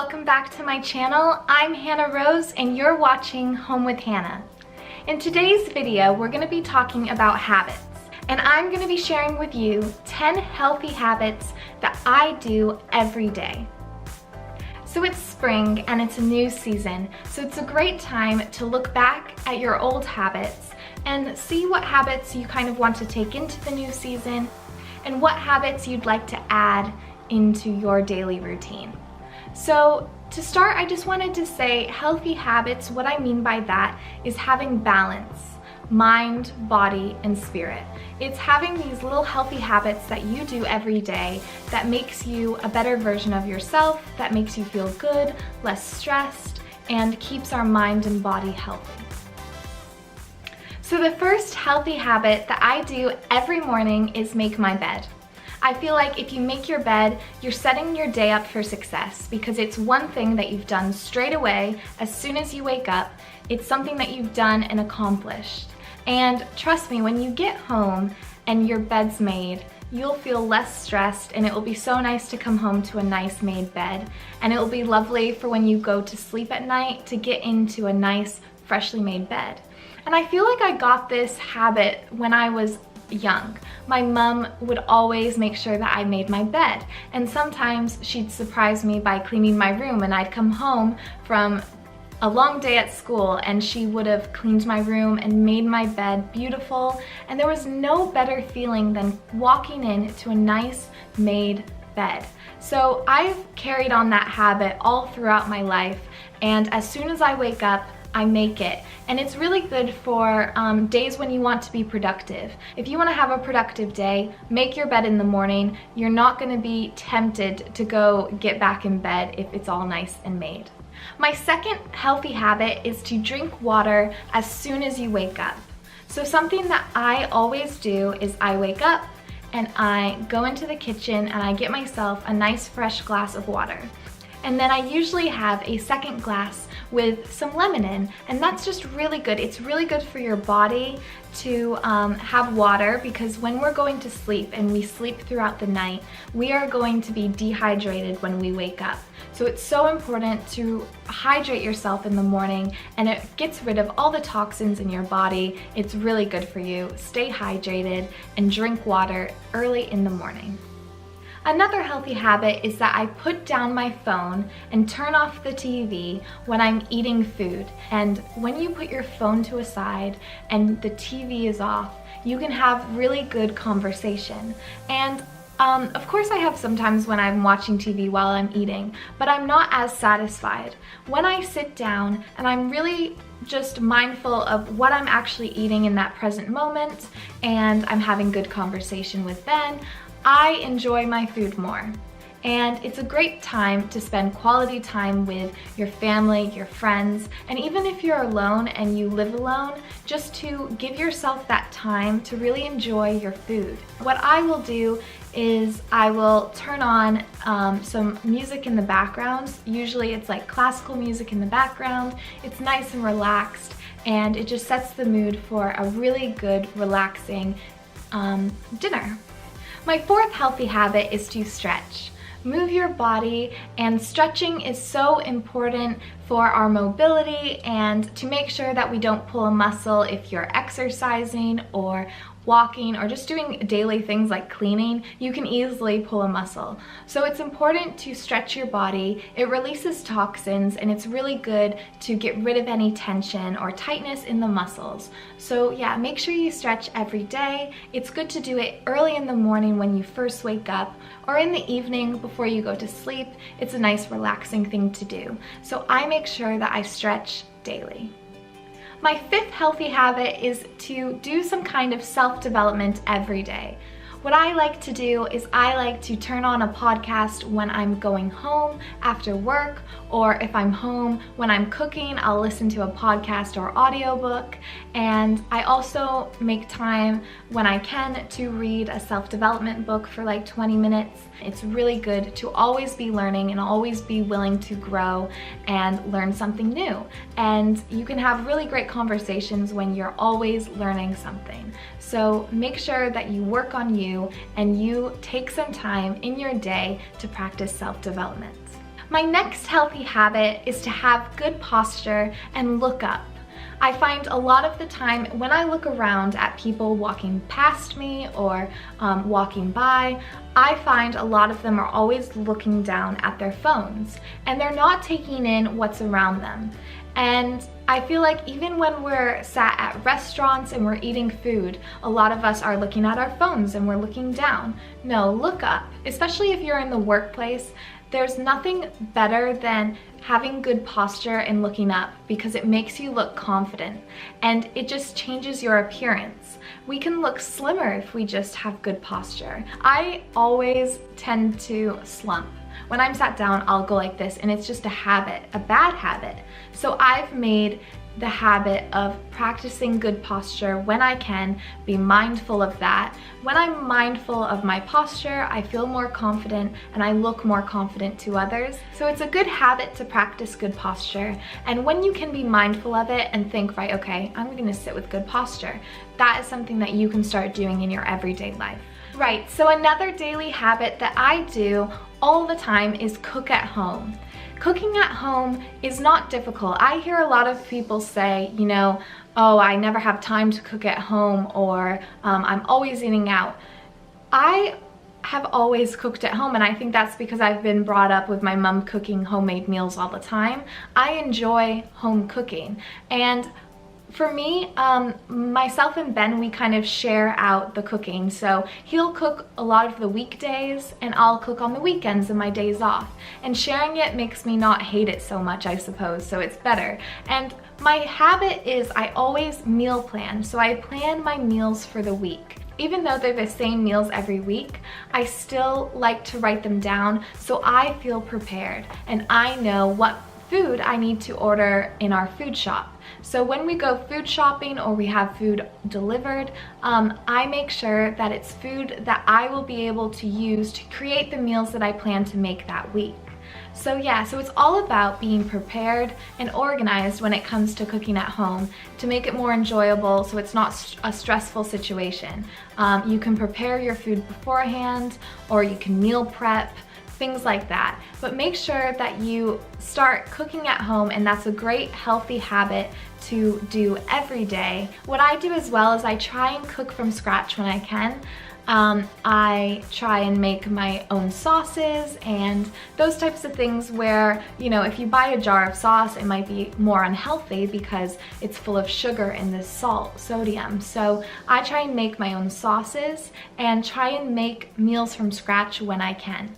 welcome back to my channel. I'm Hannah Rose and you're watching Home with Hannah. In today's video, we're going to be talking about habits, and I'm going to be sharing with you 10 healthy habits that I do every day. So it's spring and it's a new season, so it's a great time to look back at your old habits and see what habits you kind of want to take into the new season and what habits you'd like to add into your daily routine. So to start, I just wanted to say healthy habits, what I mean by that is having balance, mind, body, and spirit. It's having these little healthy habits that you do every day that makes you a better version of yourself, that makes you feel good, less stressed, and keeps our mind and body healthy. So the first healthy habit that I do every morning is make my bed. I feel like if you make your bed, you're setting your day up for success because it's one thing that you've done straight away as soon as you wake up. It's something that you've done and accomplished. And trust me, when you get home and your bed's made, you'll feel less stressed and it will be so nice to come home to a nice made bed. And it will be lovely for when you go to sleep at night to get into a nice, freshly made bed. And I feel like I got this habit when I was young. My mom would always make sure that I made my bed, and sometimes she'd surprise me by cleaning my room, and I'd come home from a long day at school and she would have cleaned my room and made my bed beautiful, and there was no better feeling than walking into a nice made bed. So I've carried on that habit all throughout my life, and as soon as I wake up, I make it. And it's really good for days when you want to be productive. If you want to have a productive day, make your bed in the morning. You're not going to be tempted to go get back in bed if it's all nice and made. My second healthy habit is to drink water as soon as you wake up. So something that I always do is I wake up and I go into the kitchen and I get myself a nice fresh glass of water. And then I usually have a second glass with some lemon in, and that's just really good. It's really good for your body to have water, because when we're going to sleep and we sleep throughout the night, we are going to be dehydrated when we wake up. So it's so important to hydrate yourself in the morning, and it gets rid of all the toxins in your body. It's really good for you. Stay hydrated and drink water early in the morning. Another healthy habit is that I put down my phone and turn off the TV when I'm eating food. And when you put your phone to a side and the TV is off, you can have really good conversation. And of course I have sometimes when I'm watching TV while I'm eating, but I'm not as satisfied. When I sit down and I'm really just mindful of what I'm actually eating in that present moment, and I'm having good conversation with Ben, I enjoy my food more. And it's a great time to spend quality time with your family, your friends, and even if you're alone and you live alone, just to give yourself that time to really enjoy your food. What I will do is I will turn on some music in the background. Usually it's like classical music in the background. It's nice and relaxed, and it just sets the mood for a really good, relaxing dinner. My fourth healthy habit is to stretch. Move your body, and stretching is so important for our mobility and to make sure that we don't pull a muscle if you're exercising or walking or just doing daily things like cleaning. You can easily pull a muscle. So it's important to stretch your body. It releases toxins, and it's really good to get rid of any tension or tightness in the muscles. So yeah, make sure you stretch every day. It's good to do it early in the morning when you first wake up, or in the evening before you go to sleep. It's a nice relaxing thing to do. So I make sure that I stretch daily. My fifth healthy habit is to do some kind of self-development every day. What I like to do is I like to turn on a podcast when I'm going home after work, or if I'm home when I'm cooking, I'll listen to a podcast or audiobook. And I also make time when I can to read a self-development book for like 20 minutes. It's really good to always be learning and always be willing to grow and learn something new. And you can have really great conversations when you're always learning something. So make sure that you work on you and you take some time in your day to practice self-development. My next healthy habit is to have good posture and look up. I find a lot of the time when I look around at people walking past me or walking by, I find a lot of them are always looking down at their phones and they're not taking in what's around them. And I feel like even when we're sat at restaurants and we're eating food, a lot of us are looking at our phones and we're looking down. No, look up, especially if you're in the workplace. There's nothing better than having good posture and looking up because it makes you look confident and it just changes your appearance. We can look slimmer if we just have good posture. I always tend to slump. When I'm sat down, I'll go like this, and it's just a habit, a bad habit. So I've made the habit of practicing good posture when I can, be mindful of that. When I'm mindful of my posture, I feel more confident and I look more confident to others. So it's a good habit to practice good posture. And when you can be mindful of it and think, right, okay, I'm gonna sit with good posture, that is something that you can start doing in your everyday life. Right, so another daily habit that I do all the time is cook at home. Cooking at home is not difficult. I hear a lot of people say, you know, oh, I never have time to cook at home, or I'm always eating out. I have always cooked at home, and I think that's because I've been brought up with my mom cooking homemade meals all the time. I enjoy home cooking, and for me, myself and Ben, we kind of share out the cooking. So he'll cook a lot of the weekdays and I'll cook on the weekends and my days off. And sharing it makes me not hate it so much, I suppose, so it's better. And my habit is I always meal plan. So I plan my meals for the week. Even though they're the same meals every week, I still like to write them down so I feel prepared and I know what food I need to order in our food shop. So when we go food shopping or we have food delivered, I make sure that it's food that I will be able to use to create the meals that I plan to make that week. So yeah, so it's all about being prepared and organized when it comes to cooking at home to make it more enjoyable so it's not a stressful situation. You can prepare your food beforehand, or you can meal prep, things like that. But make sure that you start cooking at home, and that's a great healthy habit to do every day. What I do as well is I try and cook from scratch when I can. I try and make my own sauces and those types of things where, you know, if you buy a jar of sauce, it might be more unhealthy because it's full of sugar and this salt, sodium. So I try and make my own sauces and try and make meals from scratch when I can.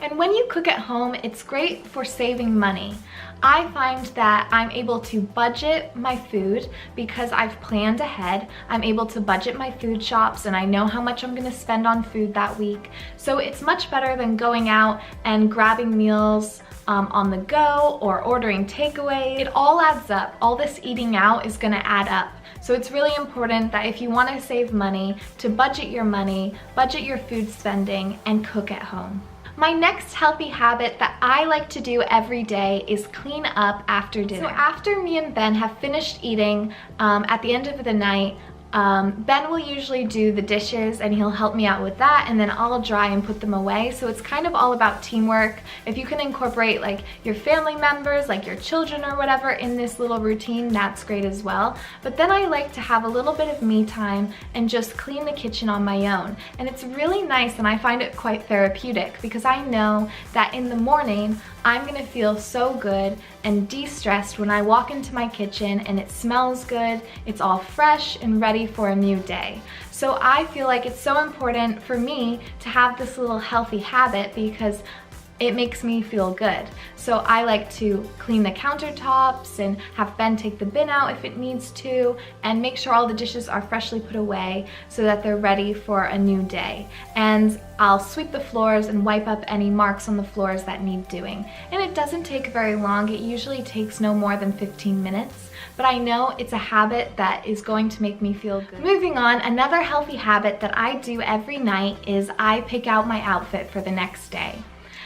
And when you cook at home, it's great for saving money. I find that I'm able to budget my food because I've planned ahead. I'm able to budget my food shops and I know how much I'm gonna spend on food that week. So it's much better than going out and grabbing meals on the go or ordering takeaway. It all adds up. All this eating out is gonna add up. So it's really important that if you wanna save money, to budget your money, budget your food spending, and cook at home. My next healthy habit that I like to do every day is clean up after dinner. So after me and Ben have finished eating at the end of the night, Ben will usually do the dishes and he'll help me out with that, and then I'll dry and put them away. So it's kind of all about teamwork. If you can incorporate like your family members, like your children or whatever in this little routine, that's great as well. But then I like to have a little bit of me time and just clean the kitchen on my own. And it's really nice, and I find it quite therapeutic because I know that in the morning I'm gonna feel so good and de-stressed when I walk into my kitchen and it smells good, it's all fresh and ready for a new day. So I feel like it's so important for me to have this little healthy habit because it makes me feel good. So I like to clean the countertops and have Ben take the bin out if it needs to, and make sure all the dishes are freshly put away so that they're ready for a new day. And I'll sweep the floors and wipe up any marks on the floors that need doing. And it doesn't take very long. It usually takes no more than 15 minutes. But I know it's a habit that is going to make me feel good. Moving on, another healthy habit that I do every night is I pick out my outfit for the next day.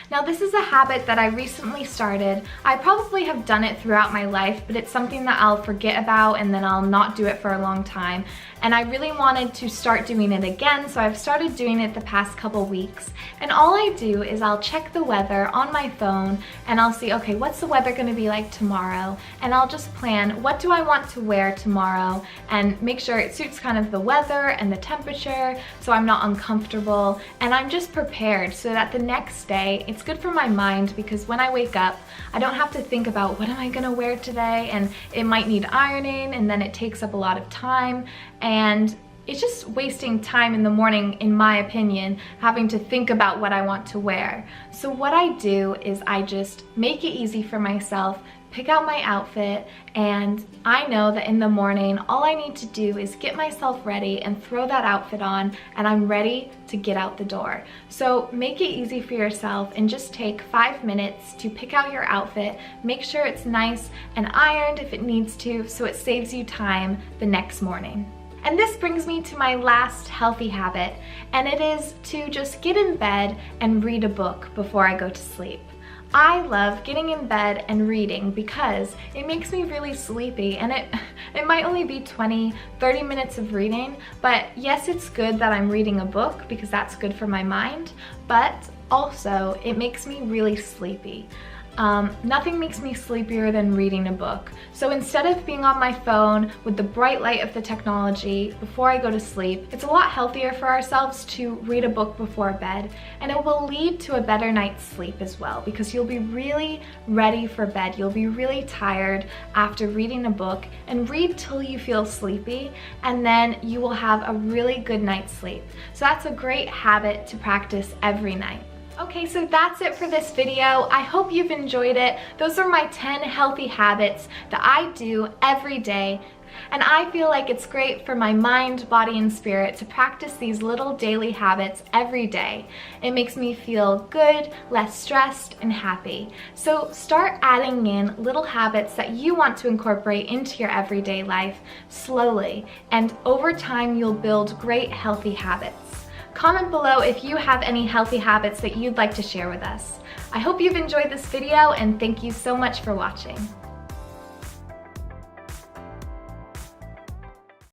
Now this is a habit that I recently started. I probably have done it throughout my life, but it's something that I'll forget about and then I'll not do it for a long time. And I really wanted to start doing it again, so I've started doing it the past couple weeks. And all I do is I'll check the weather on my phone and I'll see, okay, what's the weather gonna be like tomorrow? And I'll just plan, what do I want to wear tomorrow? And make sure it suits kind of the weather and the temperature so I'm not uncomfortable. And I'm just prepared so that the next day, it's good for my mind because when I wake up, I don't have to think about what am I gonna wear today, and it might need ironing and then it takes up a lot of time, and it's just wasting time in the morning, in my opinion, having to think about what I want to wear. So what I do is I just make it easy for myself, pick out my outfit, and I know that in the morning, all I need to do is get myself ready and throw that outfit on, and I'm ready to get out the door. So make it easy for yourself and just take 5 minutes to pick out your outfit, make sure it's nice and ironed if it needs to, so it saves you time the next morning. And this brings me to my last healthy habit, and it is to just get in bed and read a book before I go to sleep. I love getting in bed and reading because it makes me really sleepy, and it might only be 20-30 minutes of reading, but yes, it's good that I'm reading a book because that's good for my mind, but also it makes me really sleepy. Nothing makes me sleepier than reading a book. So instead of being on my phone with the bright light of the technology before I go to sleep, it's a lot healthier for ourselves to read a book before bed, and it will lead to a better night's sleep as well because you'll be really ready for bed. You'll be really tired after reading a book, and read till you feel sleepy, and then you will have a really good night's sleep. So that's a great habit to practice every night. Okay, so that's it for this video. I hope you've enjoyed it. Those are my 10 healthy habits that I do every day. And I feel like it's great for my mind, body, and spirit to practice these little daily habits every day. It makes me feel good, less stressed, and happy. So start adding in little habits that you want to incorporate into your everyday life slowly. And over time, you'll build great healthy habits. Comment below if you have any healthy habits that you'd like to share with us. I hope you've enjoyed this video, and thank you so much for watching.